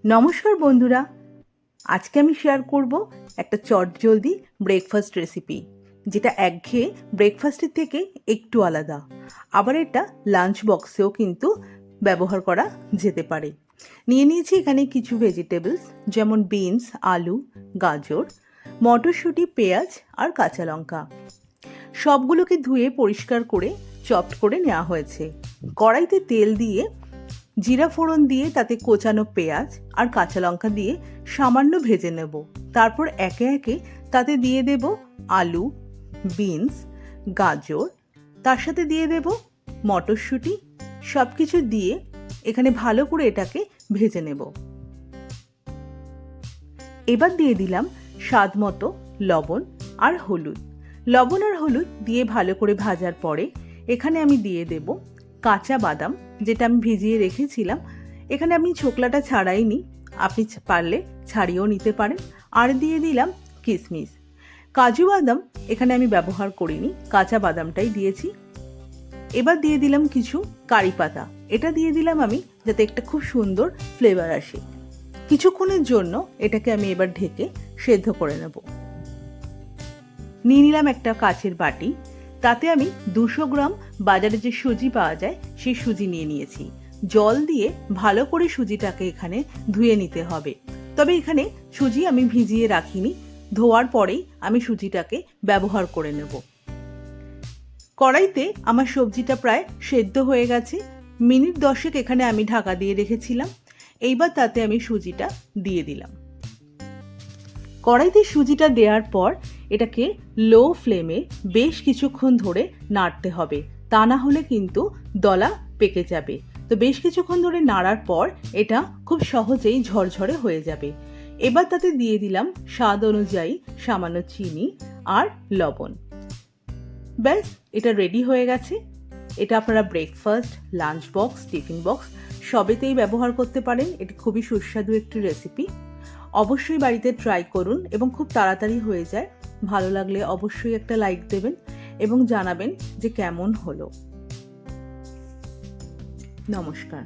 নমস্কার বন্ধুরা, আজকে আমি শেয়ার করব একটা চটজলদি ব্রেকফাস্ট রেসিপি, যেটা একঘেয়ে ব্রেকফাস্টের থেকে একটু আলাদা। আবার এটা লাঞ্চ বক্সেও কিন্তু ব্যবহার করা যেতে পারে। নিয়ে নিয়েছি এখানে কিছু ভেজিটেবলস, যেমন বিনস, আলু, গাজর, মটরশুঁটি, পেঁয়াজ আর কাঁচা লঙ্কা। সবগুলোকে ধুয়ে পরিষ্কার করে চপড করে নেওয়া হয়েছে। কড়াইতে তেল দিয়ে জিরা ফোড়ন দিয়ে তাতে কোচানো পেঁয়াজ আর কাঁচা লঙ্কা দিয়ে সামান্য ভেজে নেব। তারপর একে একে তাতে দিয়ে দেব আলু, বিনস, গাজর, তার সাথে দিয়ে দেব মটরশুঁটি। সব কিছু দিয়ে এখানে ভালো করে এটাকে ভেজে নেব। এবার দিয়ে দিলাম স্বাদ মতো লবণ আর হলুদ। লবণ আর হলুদ দিয়ে ভালো করে ভাজার পরে এখানে আমি দিয়ে দেব কাঁচা বাদাম, যেটা আমি ভিজিয়ে রেখেছিলাম। এখানে আমি ছোকলাটা ছাড়াইনি, আপনি পারলে ছাড়িয়েও নিতে পারেন। আর দিয়ে দিলাম কিশমিশ। কাজু বাদাম এখানে আমি ব্যবহার করিনি, কাঁচা বাদামটাই দিয়েছি। এবার দিয়ে দিলাম কিছু কারি পাতা, এটা দিয়ে দিলাম আমি যাতে একটা খুব সুন্দর ফ্লেভার আসে। কিছুক্ষণের জন্য এটাকে আমি এবার ঢেকে সেদ্ধ করে নেব। নিয়ে নিলাম একটা কাচের বাটি, তাতে আমি 200 গ্রাম বাজারে যে সুজি পাওয়া যায় সেই সুজি নিয়ে নিয়েছি। জল দিয়ে ভালো করে সুজিটাকে এখানে ধুয়ে নিতে হবে। তবে এখানে সুজি আমি ভিজিয়ে রাখিনি, ধোয়ার পরেই আমি সুজিটাকে ব্যবহার করে নেব। কড়াইতে আমার সবজিটা প্রায় সেদ্ধ হয়ে গেছে। মিনিট 10 এখানে আমি ঢাকা দিয়ে রেখেছিলাম। এইবার তাতে আমি সুজিটা দিয়ে দিলাম। কড়াইতে সুজিটা দেওয়ার পর এটাকে লো ফ্লেমে বেশ কিছুক্ষণ ধরে নাড়তে হবে, তা না হলে কিন্তু দলা পেকে যাবে। তো বেশ কিছুক্ষণ ধরে নাড়ার পর এটা খুব সহজেই ঝরঝরে হয়ে যাবে। এবার তাতে দিয়ে দিলাম স্বাদ অনুযায়ী সামান্য চিনি আর লবণ। ব্যাস, এটা রেডি হয়ে গেছে। এটা আপনারা breakfast, lunch box, tiffin box সবেতেই ব্যবহার করতে পারেন। এটি খুবই সুস্বাদু একটি রেসিপি। অবশ্যই বাড়িতে ট্রাই করুন এবং খুব তাড়াতাড়ি হয়ে যায়। ভালো লাগলে অবশ্যই একটা লাইক দেবেন এবং জানাবেন যে কেমন হলো। নমস্কার।